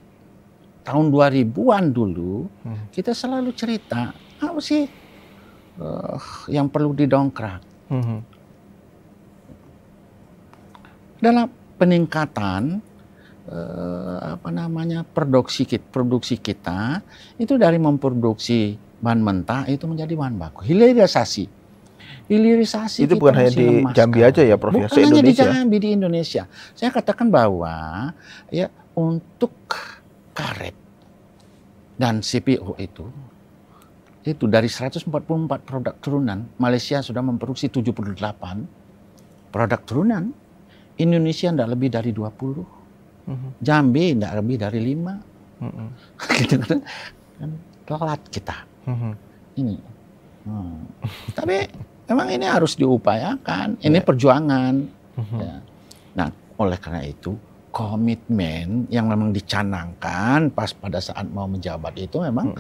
tahun 2000-an dulu, kita selalu cerita, apa sih yang perlu didongkrak. Dalam peningkatan produksi kita itu dari memproduksi bahan mentah itu menjadi bahan baku. Hilirisasi itu bukan hanya di Jambi aja ya, Prof. Bukan hanya di Jambi, di Indonesia. Saya katakan bahwa ya untuk karet dan CPO itu dari 144 produk turunan, Malaysia sudah memproduksi 78 produk turunan. Indonesia tidak lebih dari 20. Jambi tidak lebih dari 5. Gitu kan telat kita. Ini. Tapi memang ini harus diupayakan. Ini perjuangan. Ya. Nah, oleh karena itu komitmen yang memang dicanangkan pas pada saat mau menjabat itu memang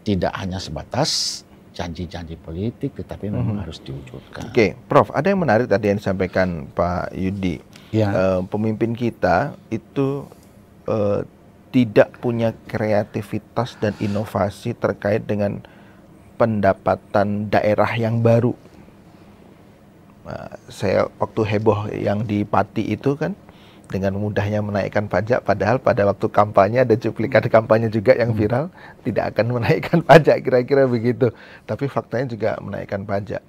tidak hanya sebatas janji-janji politik, tetapi memang harus diwujudkan. Oke, Prof, ada yang menarik tadi yang disampaikan Pak Yudi. Ya. Pemimpin kita itu tidak punya kreativitas dan inovasi terkait dengan pendapatan daerah yang baru. Saya waktu heboh yang di Pati itu kan, dengan mudahnya menaikkan pajak, padahal pada waktu kampanye ada cuplikan kampanye juga yang viral, tidak akan menaikkan pajak, kira-kira begitu. Tapi faktanya juga menaikkan pajak.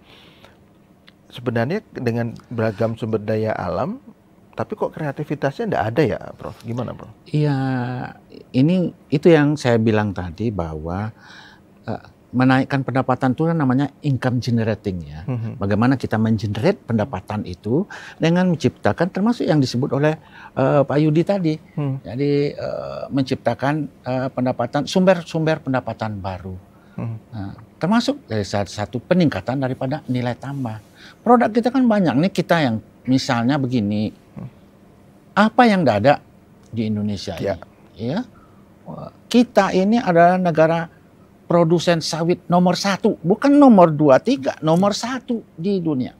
Sebenarnya dengan beragam sumber daya alam, tapi kok kreativitasnya tidak ada ya, Prof? Gimana, Prof? Iya, itu yang saya bilang tadi bahwa menaikkan pendapatan itu namanya income generating ya. Bagaimana kita mengenerate pendapatan itu dengan menciptakan termasuk yang disebut oleh Pak Yudi tadi. Jadi menciptakan pendapatan sumber pendapatan baru. Nah, termasuk dari satu peningkatan daripada nilai tambah. Produk kita kan banyak nih, kita yang misalnya begini. Apa yang tidak ada di Indonesia ini? Ya. Kita ini adalah negara produsen sawit nomor 1, bukan nomor 2, 3, nomor 1 di dunia.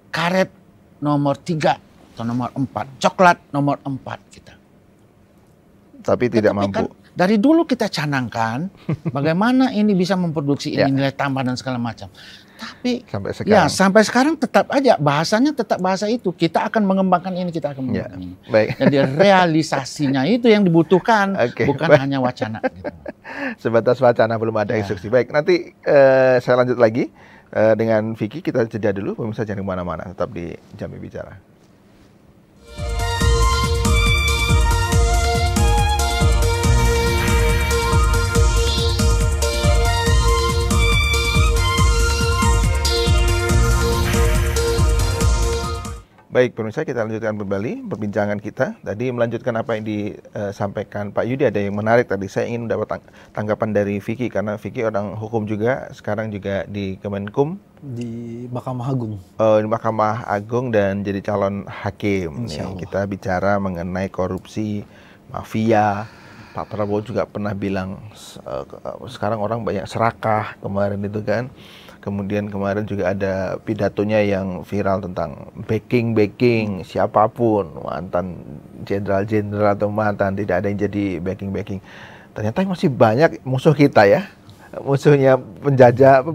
Karet nomor 3 atau nomor 4, coklat nomor 4 kita. Tapi tidak mampu. Kan, dari dulu kita canangkan bagaimana ini bisa memproduksi ini nilai tambah dan segala macam. Tapi sampai sekarang tetap aja bahasanya tetap bahasa itu. Kita akan mengembangkan ini, kita akan mengembangkan ini. Baik. Jadi realisasinya itu yang dibutuhkan, bukan hanya wacana. Gitu. Sebatas wacana, belum ada instruksi. Baik, nanti saya lanjut lagi dengan Vicky. Kita jeda dulu, pemirsa jangan kemana-mana. Tetap di Jambi Bicara. Baik, pemirsa, kita lanjutkan kembali perbincangan kita. Tadi melanjutkan apa yang disampaikan Pak Yudi, ada yang menarik tadi. Saya ingin mendapat tanggapan dari Vicky, karena Vicky orang hukum juga, sekarang juga di Kemenkum. Di Mahkamah Agung. Di Mahkamah Agung dan jadi calon hakim. Nih, kita bicara mengenai korupsi, mafia. Pak Prabowo juga pernah bilang, sekarang orang banyak serakah kemarin itu kan. Kemudian kemarin juga ada pidatonya yang viral tentang backing siapapun, mantan jenderal atau mantan, tidak ada yang jadi backing. Ternyata masih banyak musuh kita ya, musuhnya penjajah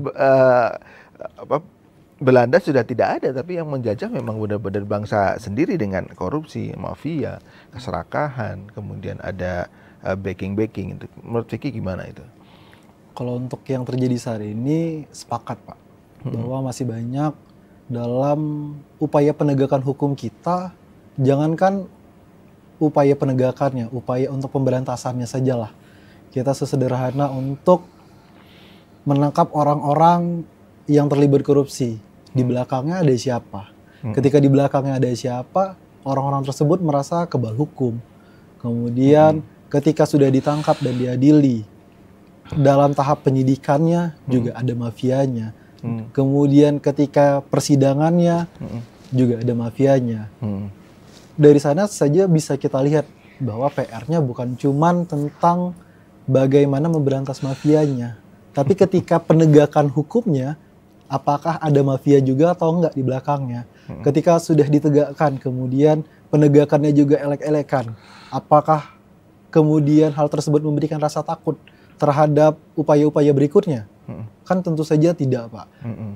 Belanda sudah tidak ada, tapi yang menjajah memang benar-benar bangsa sendiri dengan korupsi, mafia, keserakahan, kemudian ada backing. Menurut Vicky gimana itu? Kalau untuk yang terjadi saat ini, sepakat Pak, bahwa masih banyak dalam upaya penegakan hukum kita, jangankan upaya penegakannya, upaya untuk pemberantasannya sajalah. Kita sesederhana untuk menangkap orang-orang yang terlibat korupsi. Di belakangnya ada siapa? Ketika di belakangnya ada siapa, orang-orang tersebut merasa kebal hukum. Kemudian ketika sudah ditangkap dan diadili, dalam tahap penyidikannya juga ada mafianya. Kemudian ketika persidangannya juga ada mafianya. Dari sana saja bisa kita lihat bahwa PR-nya bukan cuman tentang bagaimana memberantas mafianya, tapi ketika penegakan hukumnya, apakah ada mafia juga atau enggak di belakangnya. Ketika sudah ditegakkan, kemudian penegakannya juga elek-elekan, apakah kemudian hal tersebut memberikan rasa takut terhadap upaya-upaya berikutnya? Kan tentu saja tidak, Pak.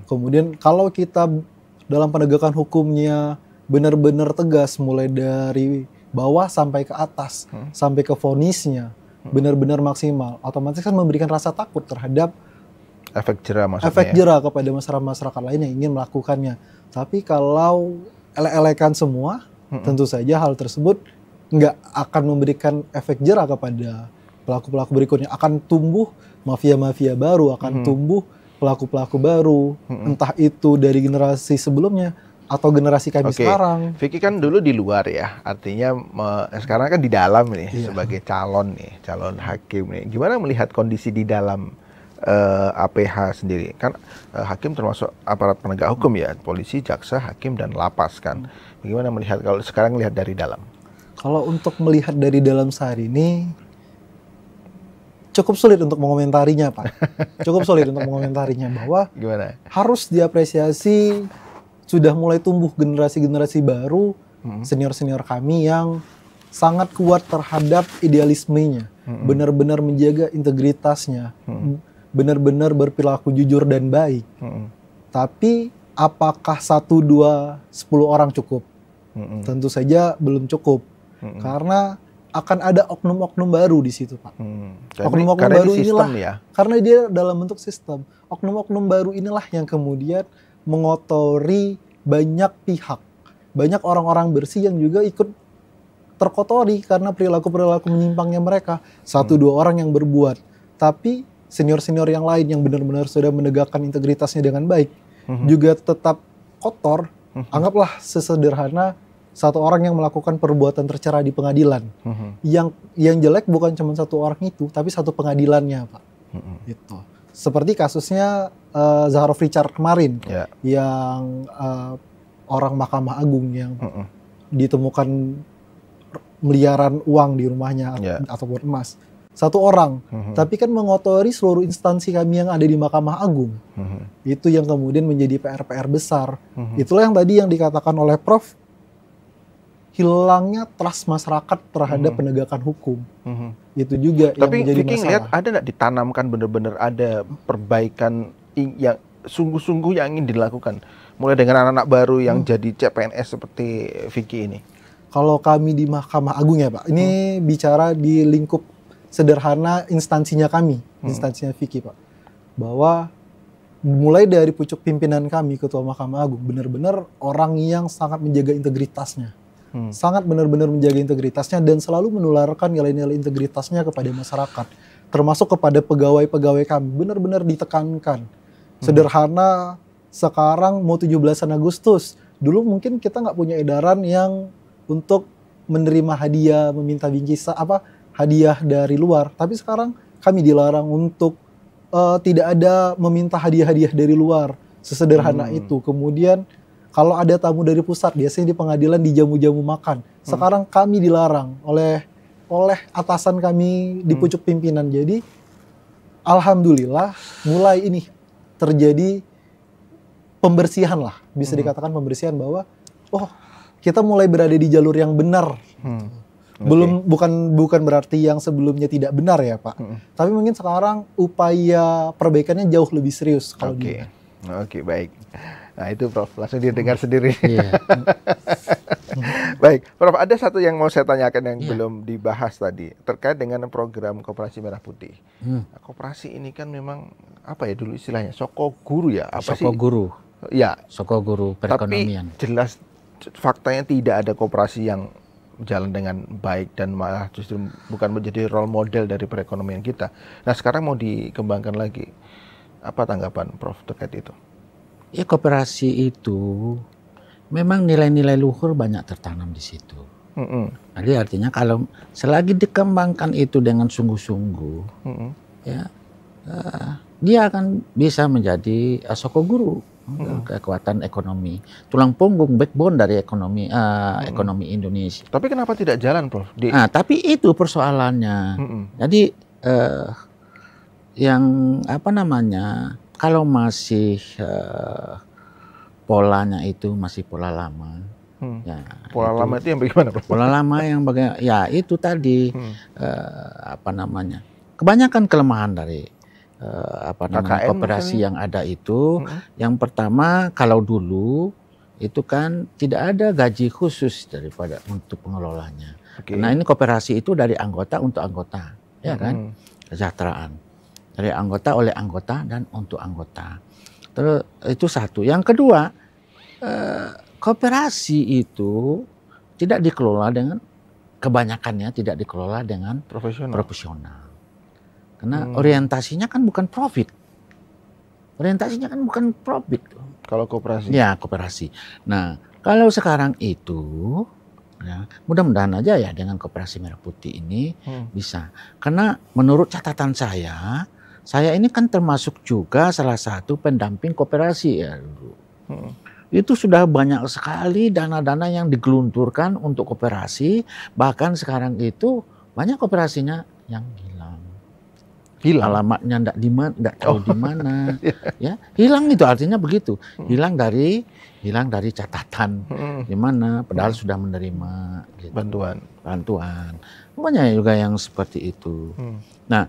Kemudian kalau kita dalam penegakan hukumnya benar-benar tegas, mulai dari bawah sampai ke atas, sampai ke vonisnya benar-benar maksimal, otomatis kan memberikan rasa takut terhadap efek jera maksudnya. Efek jera kepada masyarakat lain yang ingin melakukannya. Tapi kalau elek-elekan semua, tentu saja hal tersebut nggak akan memberikan efek jera kepada pelaku-pelaku berikutnya. Akan tumbuh mafia-mafia baru, akan tumbuh pelaku-pelaku baru, entah itu dari generasi sebelumnya atau generasi kami sekarang. Vicky kan dulu di luar ya, artinya sekarang kan di dalam nih sebagai calon hakim nih. Gimana melihat kondisi di dalam APH sendiri? Kan hakim termasuk aparat penegak hukum ya, polisi, jaksa, hakim dan lapas kan. Bagaimana melihat kalau sekarang lihat dari dalam? Kalau untuk melihat dari dalam saat ini cukup sulit untuk mengomentarinya, Pak. Cukup sulit untuk mengomentarinya bahwa gimana? Harus diapresiasi sudah mulai tumbuh generasi-generasi baru, senior-senior kami yang sangat kuat terhadap idealismenya, benar-benar menjaga integritasnya, benar-benar berperilaku jujur dan baik. Tapi apakah 1, 2, 10 orang cukup? Tentu saja belum cukup, karena akan ada oknum-oknum baru di situ, Pak. Oknum-oknum baru inilah, ya? Karena dia dalam bentuk sistem. Oknum-oknum baru inilah yang kemudian mengotori banyak pihak, banyak orang-orang bersih yang juga ikut terkotori karena perilaku-perilaku menyimpangnya mereka. 1, 2 orang yang berbuat, tapi senior-senior yang lain yang benar-benar sudah menegakkan integritasnya dengan baik juga tetap kotor. Anggaplah sesederhana 1 orang yang melakukan perbuatan tercela di pengadilan. Yang jelek bukan cuma 1 orang itu, tapi 1 pengadilannya, Pak. Itu. Seperti kasusnya Zaharov Richard kemarin, yang orang Mahkamah Agung yang ditemukan miliaran uang di rumahnya ataupun emas. 1 orang, tapi kan mengotori seluruh instansi kami yang ada di Mahkamah Agung. Itu yang kemudian menjadi PR-PR besar. Itulah yang tadi yang dikatakan oleh Prof, hilangnya trust masyarakat terhadap penegakan hukum. Itu juga tapi yang menjadi Vicky masalah. Lihat ada nggak ditanamkan benar-benar ada perbaikan yang sungguh-sungguh yang ingin dilakukan, mulai dengan anak-anak baru yang jadi CPNS seperti Vicky ini? Kalau kami di Mahkamah Agung ya, Pak, ini bicara di lingkup sederhana instansinya kami, instansinya Vicky, Pak, bahwa mulai dari pucuk pimpinan kami, Ketua Mahkamah Agung, benar-benar orang yang sangat menjaga integritasnya. Sangat benar-benar menjaga integritasnya dan selalu menularkan nilai-nilai integritasnya kepada masyarakat, termasuk kepada pegawai-pegawai kami, benar-benar ditekankan. Sederhana, sekarang mau 17 Agustus, dulu mungkin kita nggak punya edaran yang untuk menerima hadiah, meminta bingkisan, hadiah dari luar. Tapi sekarang kami dilarang untuk tidak ada meminta hadiah-hadiah dari luar, sesederhana itu. Kemudian kalau ada tamu dari pusat, biasanya di pengadilan dijamu-jamu makan. Sekarang kami dilarang oleh atasan kami di pucuk pimpinan. Jadi alhamdulillah mulai ini terjadi pembersihan lah, bisa dikatakan pembersihan bahwa kita mulai berada di jalur yang benar. Bukan berarti yang sebelumnya tidak benar ya, Pak. Tapi mungkin sekarang upaya perbaikannya jauh lebih serius kalau Oke, baik. Nah itu Prof, langsung didengar sendiri. Baik, Prof, ada satu yang mau saya tanyakan yang belum dibahas tadi, terkait dengan program Koperasi Merah Putih. Nah, koperasi ini kan memang, apa ya dulu istilahnya, sokoguru ya? Sokoguru. Ya. Sokoguru perekonomian. Tapi jelas faktanya tidak ada koperasi yang jalan dengan baik dan malah justru bukan menjadi role model dari perekonomian kita. Nah sekarang mau dikembangkan lagi. Apa tanggapan Prof terkait itu? Ya, koperasi itu memang nilai-nilai luhur banyak tertanam di situ. Jadi artinya kalau selagi dikembangkan itu dengan sungguh-sungguh, dia akan bisa menjadi sokoguru, kekuatan ekonomi, tulang punggung, backbone dari ekonomi ekonomi Indonesia. Tapi kenapa tidak jalan, Prof? Tapi itu persoalannya. Jadi yang kalau masih polanya itu masih pola lama. Pola lama itu yang bagaimana, Prof? Pola lama yang bagaimana? Ya itu tadi kebanyakan kelemahan dari koperasi yang ada itu. Yang pertama, kalau dulu itu kan tidak ada gaji khusus untuk pengelolanya. Nah ini koperasi itu dari anggota untuk anggota, ya kan? Kesejahteraan dari anggota oleh anggota dan untuk anggota. Terus itu satu. Yang kedua, koperasi itu tidak dikelola dengan kebanyakannya tidak dikelola dengan profesional. Karena orientasinya kan bukan profit. Orientasinya kan bukan profit. Kalau koperasi? Ya, koperasi. Nah, kalau sekarang itu, ya, mudah-mudahan aja ya dengan Koperasi Merah Putih ini bisa. Karena menurut catatan saya ini kan termasuk juga salah satu pendamping koperasi ya. Itu sudah banyak sekali dana-dana yang digelunturkan untuk koperasi. Bahkan sekarang itu banyak koperasinya yang hilang. Alamatnya enggak tahu di mana. Ya, hilang itu artinya begitu. Hilang dari catatan di mana padahal sudah menerima gitu. Bantuan. Banyak juga yang seperti itu. Nah,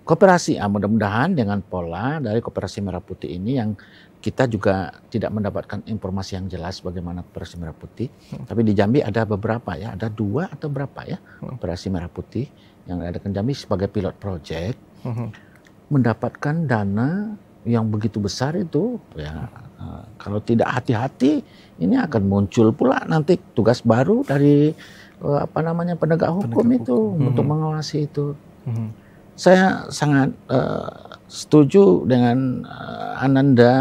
koperasi mudah-mudahan dengan pola dari Koperasi Merah Putih ini yang kita juga tidak mendapatkan informasi yang jelas bagaimana Koperasi Merah Putih. Tapi di Jambi ada beberapa ya, ada 2 atau berapa ya Koperasi Merah Putih yang ada di Jambi sebagai pilot project mendapatkan dana yang begitu besar itu ya. Kalau tidak hati-hati ini akan muncul pula nanti tugas baru dari penegak hukum itu untuk mengawasi itu. Saya sangat setuju dengan Ananda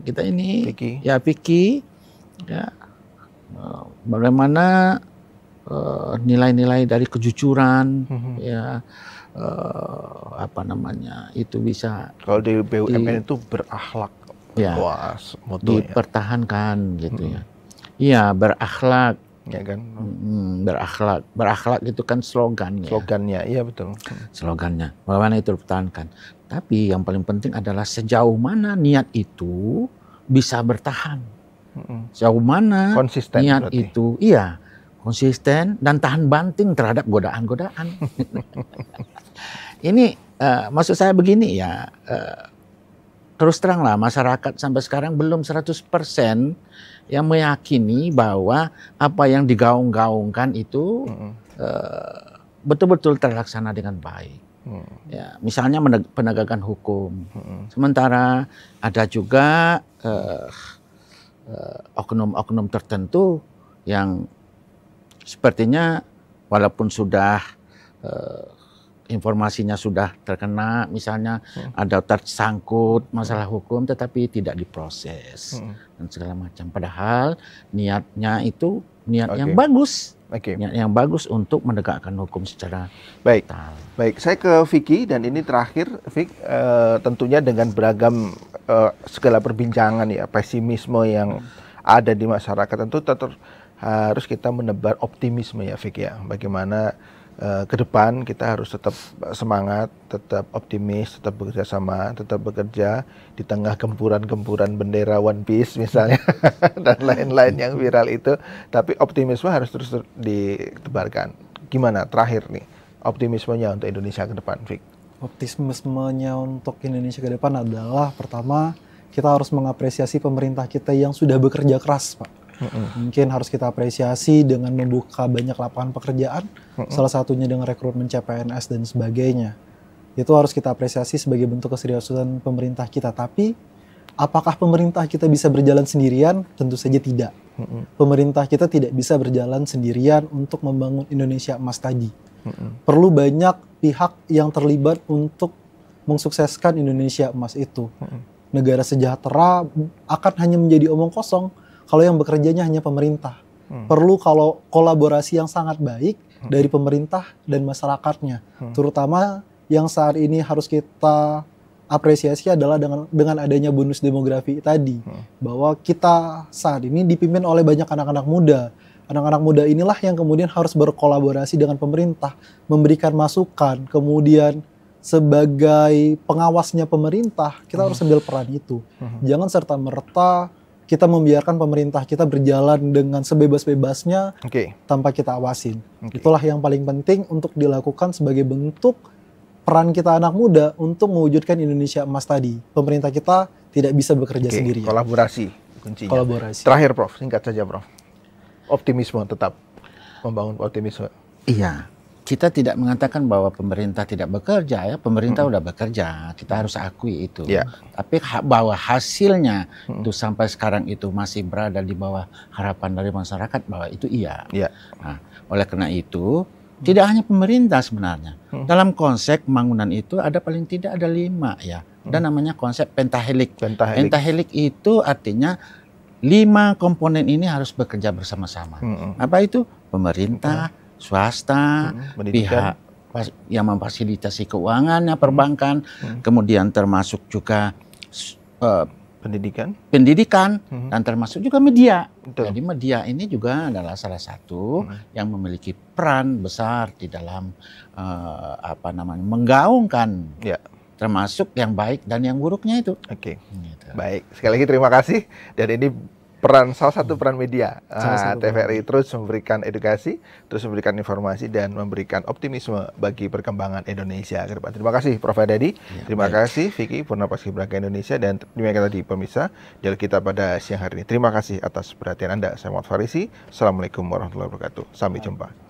kita ini, Vicky, ya, bagaimana nilai-nilai dari kejujuran, ya, itu bisa. Kalau di BUMN itu berakhlak, ya, dipertahankan gitu ya. Iya, berakhlak. Ya kan, berakhlak itu kan slogannya, iya betul. Slogannya, bagaimana itu dipertahankan. Tapi yang paling penting adalah sejauh mana niat itu bisa bertahan, sejauh mana konsisten niat berarti. Itu, iya konsisten dan tahan banting terhadap godaan-godaan. Ini maksud saya begini ya. Terus teranglah masyarakat sampai sekarang belum 100% yang meyakini bahwa apa yang digaung-gaungkan itu betul-betul terlaksana dengan baik. Ya, misalnya penegakan hukum. Sementara ada juga oknum-oknum tertentu yang sepertinya walaupun sudah informasinya sudah terkena, misalnya ada tersangkut masalah hukum, tetapi tidak diproses dan segala macam. Padahal niatnya itu niat yang bagus, niat yang bagus untuk menegakkan hukum secara total. Baik, saya ke Vicky dan ini terakhir, Vicky, tentunya dengan beragam segala perbincangan ya, pesimisme yang ada di masyarakat, tentu harus kita menebar optimisme ya, Vicky ya. Bagaimana ke depan kita harus tetap semangat, tetap optimis, tetap bekerja sama, tetap bekerja di tengah gempuran-gempuran bendera One Piece misalnya dan lain-lain yang viral itu. Tapi optimisme harus terus ditebarkan. Gimana terakhir nih optimismenya untuk Indonesia ke depan, Vic? Optimismenya untuk Indonesia ke depan adalah pertama kita harus mengapresiasi pemerintah kita yang sudah bekerja keras, Pak. Mungkin harus kita apresiasi dengan membuka banyak lapangan pekerjaan, salah satunya dengan rekrutmen CPNS dan sebagainya. Itu harus kita apresiasi sebagai bentuk keseriusan pemerintah kita. Tapi, apakah pemerintah kita bisa berjalan sendirian? Tentu saja tidak. Pemerintah kita tidak bisa berjalan sendirian untuk membangun Indonesia emas tadi. Perlu banyak pihak yang terlibat untuk mensukseskan Indonesia emas itu. Negara sejahtera akan hanya menjadi omong kosong kalau yang bekerjanya hanya pemerintah. Perlu kalau kolaborasi yang sangat baik dari pemerintah dan masyarakatnya. Terutama yang saat ini harus kita apresiasi adalah dengan adanya bonus demografi tadi. Bahwa kita saat ini dipimpin oleh banyak anak-anak muda. Anak-anak muda inilah yang kemudian harus berkolaborasi dengan pemerintah. Memberikan masukan, kemudian sebagai pengawasnya pemerintah, kita harus ambil peran itu. Jangan serta-merta kita membiarkan pemerintah kita berjalan dengan sebebas-bebasnya tanpa kita awasin. Itulah yang paling penting untuk dilakukan sebagai bentuk peran kita anak muda untuk mewujudkan Indonesia emas tadi. Pemerintah kita tidak bisa bekerja sendiri. Kolaborasi kuncinya. Kolaborasi. Terakhir, Prof, singkat saja, Prof. Optimisme tetap. membangun optimisme. Iya. Kita tidak mengatakan bahwa pemerintah tidak bekerja ya, pemerintah udah bekerja, kita harus akui itu. Ya. Tapi bahwa hasilnya itu sampai sekarang itu masih berada di bawah harapan dari masyarakat, bahwa itu iya. Ya. Nah, oleh karena itu tidak hanya pemerintah sebenarnya. Dalam konsep pembangunan itu ada paling tidak ada 5 ya. Dan namanya konsep pentahelix. Pentahelix itu artinya 5 komponen ini harus bekerja bersama-sama. Apa itu? Pemerintah, swasta, pihak yang memfasilitasi keuangannya, perbankan, kemudian termasuk juga pendidikan, dan termasuk juga media. Betul. Jadi media ini juga adalah salah satu yang memiliki peran besar di dalam menggaungkan, termasuk yang baik dan yang buruknya itu. Oke. Gitu. Baik, sekali lagi terima kasih. Dan ini salah satu peran media. TVRI terus memberikan edukasi, terus memberikan informasi dan memberikan optimisme bagi perkembangan Indonesia ke depan. Terima kasih Prof. Haryadi, terima kasih Vicky Purna Paskibraka Indonesia, dan terima kasih tadi pemirsa dialog kita pada siang hari ini. Terima kasih atas perhatian Anda. Saya Muhammad Farisi. Assalamualaikum warahmatullahi wabarakatuh. Sampai jumpa.